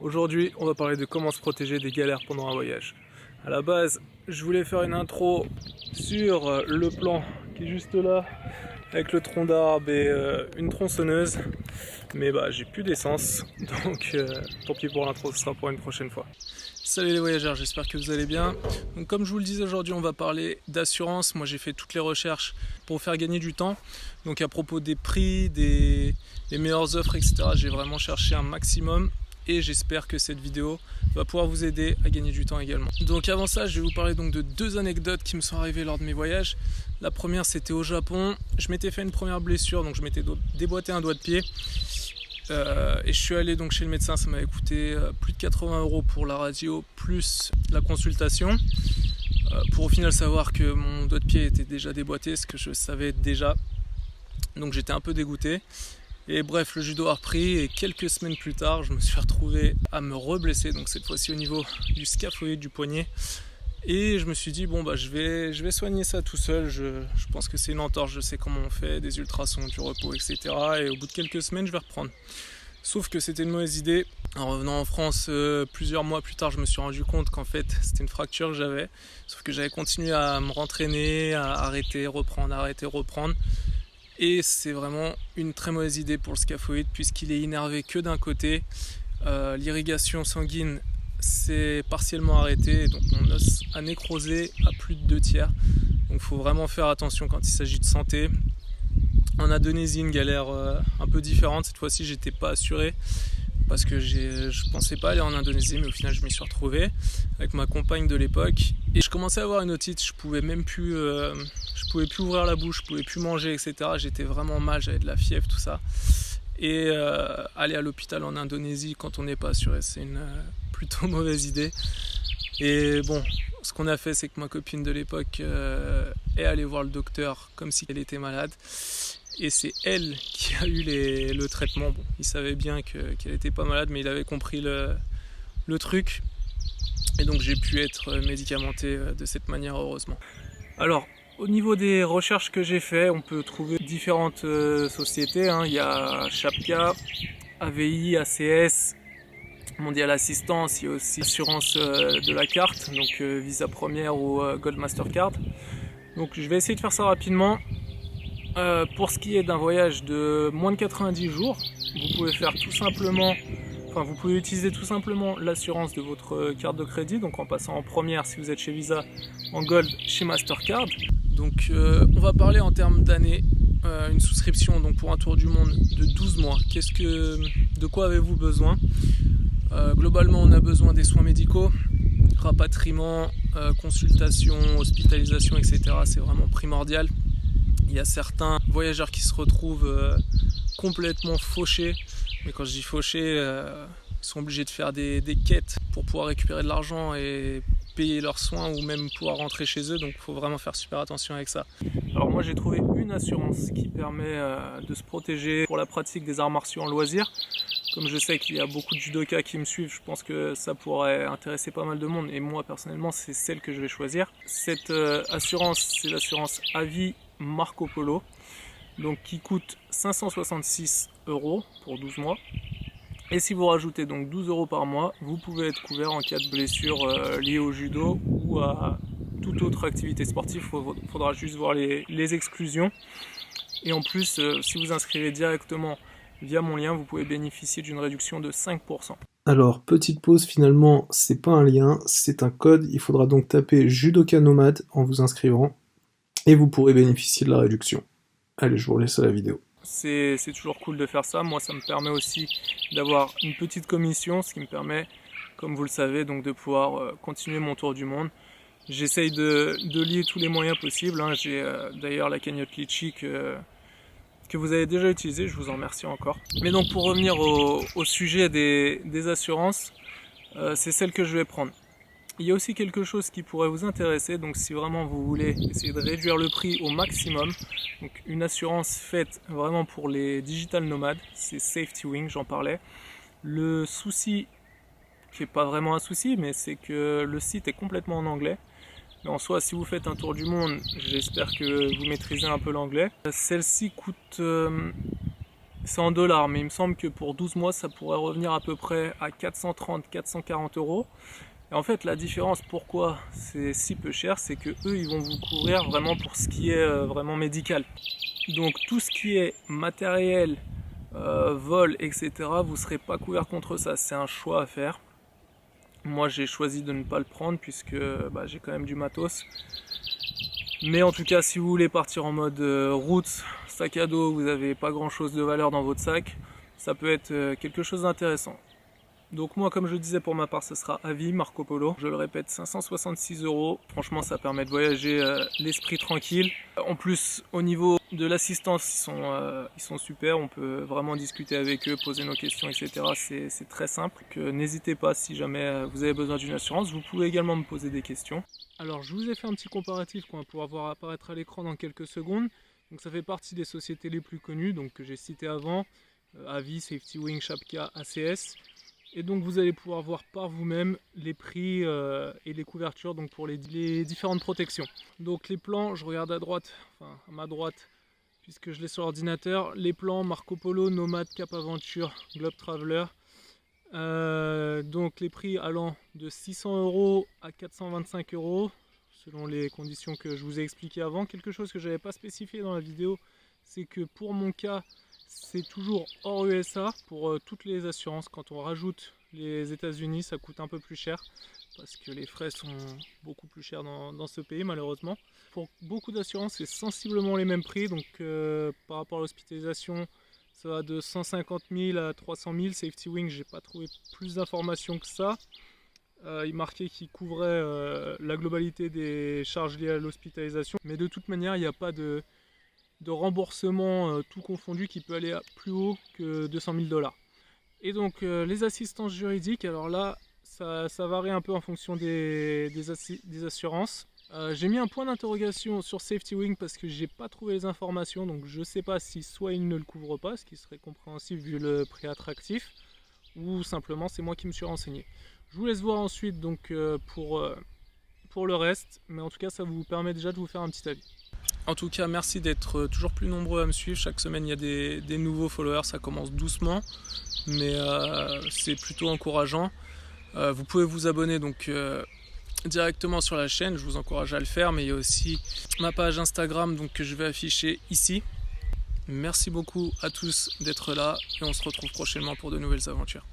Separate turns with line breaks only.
Aujourd'hui, on va parler de comment se protéger des galères pendant un voyage. À la base, je voulais faire une intro sur le plan qui est juste là, avec le tronc d'arbre et une tronçonneuse. Mais j'ai plus d'essence, donc tant pis pour l'intro, ce sera pour une prochaine fois. Salut les voyageurs, j'espère que vous allez bien. Donc comme je vous le disais aujourd'hui, on va parler d'assurance. Moi j'ai fait toutes les recherches pour vous faire gagner du temps. Donc à propos des prix, des meilleures offres, etc. J'ai vraiment cherché un maximum. Et j'espère que cette vidéo va pouvoir vous aider à gagner du temps également. Donc avant ça, je vais vous parler donc de deux anecdotes qui me sont arrivées lors de mes voyages. La première, c'était au Japon. Je m'étais fait une première blessure, donc je m'étais déboîté un doigt de pied. Et je suis allé donc chez le médecin, ça m'avait coûté plus de 80 € pour la radio plus la consultation. Pour au final savoir que mon doigt de pied était déjà déboîté, ce que je savais déjà. Donc j'étais un peu dégoûté. Et bref, le judo a repris et quelques semaines plus tard, je me suis retrouvé à me reblesser, donc cette fois-ci au niveau du scaphoïde du poignet. Et je me suis dit, je vais soigner ça tout seul, je pense que c'est une entorse, je sais comment on fait, des ultrasons, du repos, etc. Et au bout de quelques semaines, je vais reprendre. Sauf que c'était une mauvaise idée. En revenant en France, plusieurs mois plus tard, je me suis rendu compte qu'en fait, c'était une fracture que j'avais. Sauf que j'avais continué à me rentraîner, à arrêter, reprendre. Et c'est vraiment une très mauvaise idée pour le scaphoïde puisqu'il est innervé que d'un côté. L'irrigation sanguine s'est partiellement arrêtée, donc mon os a nécrosé à plus de 2/3. Donc il faut vraiment faire attention quand il s'agit de santé. En Indonésie, une galère un peu différente. Cette fois-ci, j'étais pas assuré parce que je pensais pas aller en Indonésie, mais au final, je m'y suis retrouvé avec ma compagne de l'époque. Et je commençais à avoir une otite, je pouvais plus ouvrir la bouche, je pouvais plus manger, etc. J'étais vraiment mal, j'avais de la fièvre, tout ça. Et aller à l'hôpital en Indonésie quand on n'est pas assuré, c'est une plutôt mauvaise idée. Et bon, ce qu'on a fait, c'est que ma copine de l'époque est allée voir le docteur comme si elle était malade. Et c'est elle qui a eu le traitement. Bon, il savait bien qu'elle n'était pas malade, mais il avait compris le truc. Et donc j'ai pu être médicamenté de cette manière, heureusement. Alors, au niveau des recherches que j'ai fait, on peut trouver différentes sociétés. Il y a Shapka, AVI, ACS, Mondial Assistance, il y a aussi l'assurance de la carte, donc Visa Première ou Gold Mastercard. Donc je vais essayer de faire ça rapidement. Pour ce qui est d'un voyage de moins de 90 jours, vous pouvez utiliser tout simplement l'assurance de votre carte de crédit, donc en passant en première si vous êtes chez Visa, en Gold chez Mastercard. Donc on va parler en termes d'années, une souscription donc pour un tour du monde de 12 mois. De quoi avez-vous besoin ? Globalement, on a besoin des soins médicaux, rapatriement, consultation, hospitalisation, etc. C'est vraiment primordial. Il y a certains voyageurs qui se retrouvent complètement fauchés, mais quand je dis fauchés, ils sont obligés de faire des quêtes pour pouvoir récupérer de l'argent et payer leurs soins ou même pouvoir rentrer chez eux, donc il faut vraiment faire super attention avec ça. Alors moi j'ai trouvé une assurance qui permet de se protéger pour la pratique des arts martiaux en loisir. Comme je sais qu'il y a beaucoup de judokas qui me suivent, je pense que ça pourrait intéresser pas mal de monde et moi personnellement c'est celle que je vais choisir. Cette assurance, c'est l'assurance AVI Marco Polo, donc qui coûte 566 € pour 12 mois. Et si vous rajoutez donc 12 € par mois, vous pouvez être couvert en cas de blessure liée au judo ou à toute autre activité sportive. Il faudra juste voir les exclusions. Et en plus, si vous inscrivez directement via mon lien, vous pouvez bénéficier d'une réduction de 5%.
Alors, petite pause, finalement, c'est pas un lien, c'est un code. Il faudra donc taper Judoka Nomade en vous inscrivant et vous pourrez bénéficier de la réduction. Allez, je vous laisse à la vidéo.
C'est toujours cool de faire ça. Moi, ça me permet aussi d'avoir une petite commission, ce qui me permet, comme vous le savez, donc de pouvoir continuer mon tour du monde. J'essaye de lier tous les moyens possibles. J'ai d'ailleurs la cagnotte Litchi que vous avez déjà utilisée, je vous en remercie encore. Mais donc pour revenir au sujet des assurances, c'est celle que je vais prendre. Il y a aussi quelque chose qui pourrait vous intéresser, donc si vraiment vous voulez essayer de réduire le prix au maximum, donc une assurance faite vraiment pour les digital nomades, c'est Safety Wing, j'en parlais. Le souci, qui n'est pas vraiment un souci, mais c'est que le site est complètement en anglais. Mais en soi, si vous faites un tour du monde, j'espère que vous maîtrisez un peu l'anglais. Celle-ci coûte c'est en dollars, mais il me semble que pour 12 mois, ça pourrait revenir à peu près à 430-440 euros. Et en fait, la différence, pourquoi c'est si peu cher, c'est que eux, ils vont vous couvrir vraiment pour ce qui est vraiment médical. Donc tout ce qui est matériel, vol, etc., vous ne serez pas couvert contre ça. C'est un choix à faire. Moi, j'ai choisi de ne pas le prendre puisque j'ai quand même du matos. Mais en tout cas, si vous voulez partir en mode route, sac à dos, vous n'avez pas grand chose de valeur dans votre sac, ça peut être quelque chose d'intéressant. Donc moi, comme je disais, pour ma part, ce sera à vie, Marco Polo. Je le répète, 566 €. Franchement, ça permet de voyager l'esprit tranquille. En plus, au niveau de l'assistance, ils sont super. On peut vraiment discuter avec eux, poser nos questions, etc. C'est très simple. N'hésitez pas, si jamais vous avez besoin d'une assurance, vous pouvez également me poser des questions. Alors, je vous ai fait un petit comparatif qu'on va pouvoir voir apparaître à l'écran dans quelques secondes. Donc, ça fait partie des sociétés les plus connues, donc que j'ai citées avant. Avis, Safety Wing, Shapka, ACS. Et donc vous allez pouvoir voir par vous-même les prix et les couvertures donc pour les différentes protections. Donc les plans, je regarde à droite, enfin à ma droite, puisque je l'ai sur l'ordinateur. Les plans Marco Polo, Nomad, Cap Aventure, Globe Traveler. Donc les prix allant de 600 € à 425 € selon les conditions que je vous ai expliquées avant. Quelque chose que je n'avais pas spécifié dans la vidéo, c'est que pour mon cas, c'est toujours hors USA pour toutes les assurances. Quand on rajoute les États-Unis, ça coûte un peu plus cher parce que les frais sont beaucoup plus chers dans ce pays malheureusement. Pour beaucoup d'assurances, c'est sensiblement les mêmes prix. Donc par rapport à l'hospitalisation, ça va de 150 000 à 300 000. Safety Wing, j'ai pas trouvé plus d'informations que ça. Il marquait qu'il couvrait la globalité des charges liées à l'hospitalisation. Mais de toute manière, il n'y a pas de remboursement tout confondu qui peut aller plus haut que 200 000 $. Et donc les assistances juridiques, alors là ça varie un peu en fonction des assurances. J'ai mis un point d'interrogation sur Safety Wing parce que j'ai pas trouvé les informations, donc je sais pas si soit ils ne le couvrent pas, ce qui serait compréhensible vu le prix attractif, ou simplement c'est moi qui me suis renseigné. Je vous laisse voir ensuite donc pour le reste, mais en tout cas ça vous permet déjà de vous faire un petit avis. En tout cas, merci d'être toujours plus nombreux à me suivre. Chaque semaine, il y a des nouveaux followers. Ça commence doucement, mais c'est plutôt encourageant. Vous pouvez vous abonner donc directement sur la chaîne. Je vous encourage à le faire. Mais il y a aussi ma page Instagram donc, que je vais afficher ici. Merci beaucoup à tous d'être là et on se retrouve prochainement pour de nouvelles aventures.